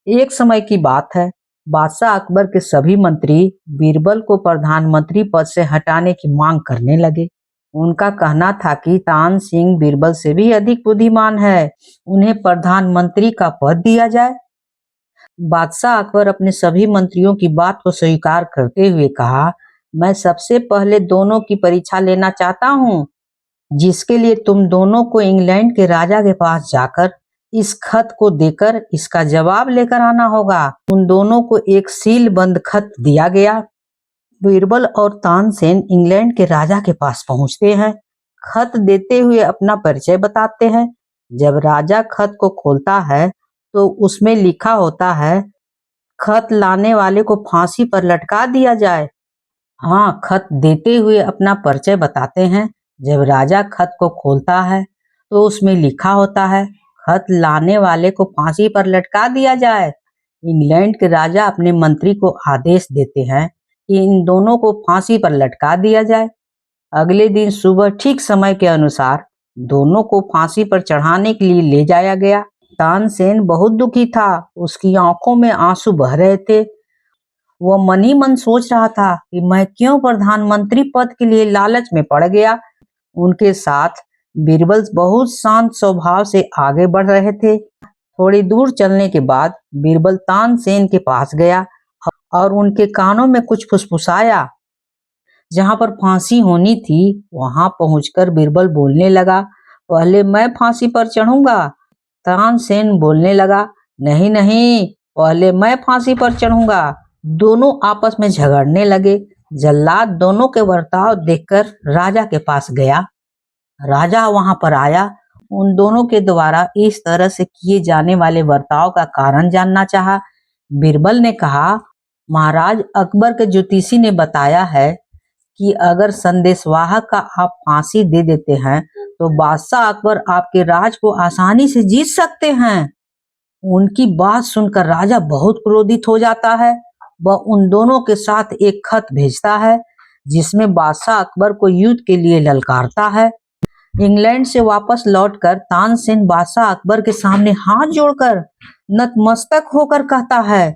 एक समय की बात है, बादशाह अकबर के सभी मंत्री बीरबल को प्रधानमंत्री पद से हटाने की मांग करने लगे। उनका कहना था कि तानसेन बीरबल से भी अधिक बुद्धिमान है, उन्हें प्रधानमंत्री का पद दिया जाए। बादशाह अकबर अपने सभी मंत्रियों की बात को स्वीकार करते हुए कहा, मैं सबसे पहले दोनों की परीक्षा लेना चाहता हूँ, जिसके लिए तुम दोनों को इंग्लैंड के राजा के पास जाकर इस खत को देकर इसका जवाब लेकर आना होगा। उन दोनों को एक सील बंद खत दिया गया। बीरबल और तानसेन इंग्लैंड के राजा के पास पहुंचते हैं। खत देते हुए अपना परिचय बताते हैं। जब राजा खत को खोलता है तो उसमें लिखा होता है, खत लाने वाले को फांसी पर लटका दिया जाए। हाँ, खत देते हुए अपना परिचय बताते हैं। जब राजा खत को खोलता है तो उसमें लिखा होता है, खत लाने वाले को फांसी पर लटका दिया जाए। इंग्लैंड के राजा अपने मंत्री को आदेश देते हैं कि इन दोनों को फांसी पर लटका दिया जाए। अगले दिन सुबह ठीक समय के अनुसार दोनों को फांसी पर चढ़ाने के लिए ले जाया गया। तानसेन बहुत दुखी था, उसकी आंखों में आंसू बह रहे थे। वह मन ही मन सोच रहा था कि मैं क्यों प्रधानमंत्री पद के लिए लालच में पड़ गया। उनके साथ बीरबल बहुत शांत स्वभाव से आगे बढ़ रहे थे। थोड़ी दूर चलने के बाद बीरबल तानसेन के पास गया और उनके कानों में कुछ फुसफुसाया। जहां पर फांसी होनी थी वहां पहुंचकर बीरबल बोलने लगा, पहले मैं फांसी पर चढ़ूंगा। तानसेन बोलने लगा, नहीं नहीं, पहले मैं फांसी पर चढ़ूंगा। दोनों आपस में झगड़ने लगे। जल्लाद दोनों के बर्ताव देखकर राजा के पास गया। राजा वहां पर आया, उन दोनों के द्वारा इस तरह से किए जाने वाले बर्ताव का कारण जानना चाहा। बीरबल ने कहा, महाराज, अकबर के ज्योतिषी ने बताया है कि अगर संदेशवाहक का आप फांसी दे देते हैं तो बादशाह अकबर आपके राज को आसानी से जीत सकते हैं। उनकी बात सुनकर राजा बहुत क्रोधित हो जाता है। वह उन दोनों के साथ एक खत भेजता है जिसमें बादशाह अकबर को युद्ध के लिए ललकारता है। इंग्लैंड से वापस लौटकर तानसेन बादशाह अकबर के सामने हाथ जोड़कर नतमस्तक होकर कहता है,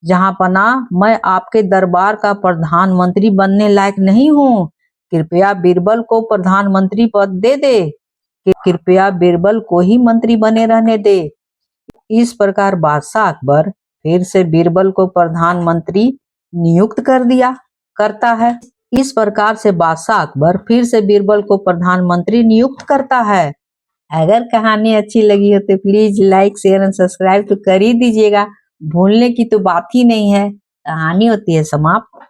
जहां पनाह, मैं आपके दरबार का प्रधानमंत्री बनने लायक नहीं हूँ। कृपया बीरबल को प्रधानमंत्री पद दे दे। कृपया बीरबल को ही मंत्री बने रहने दे। इस प्रकार बादशाह अकबर फिर से बीरबल को प्रधानमंत्री नियुक्त करता है। इस प्रकार से बादशाह अकबर फिर से बीरबल को प्रधानमंत्री नियुक्त करता है। अगर कहानी अच्छी लगी हो तो please like, share and subscribe तो कर ही दीजिएगा। भूलने की तो बात ही नहीं है। कहानी होती है समाप्त।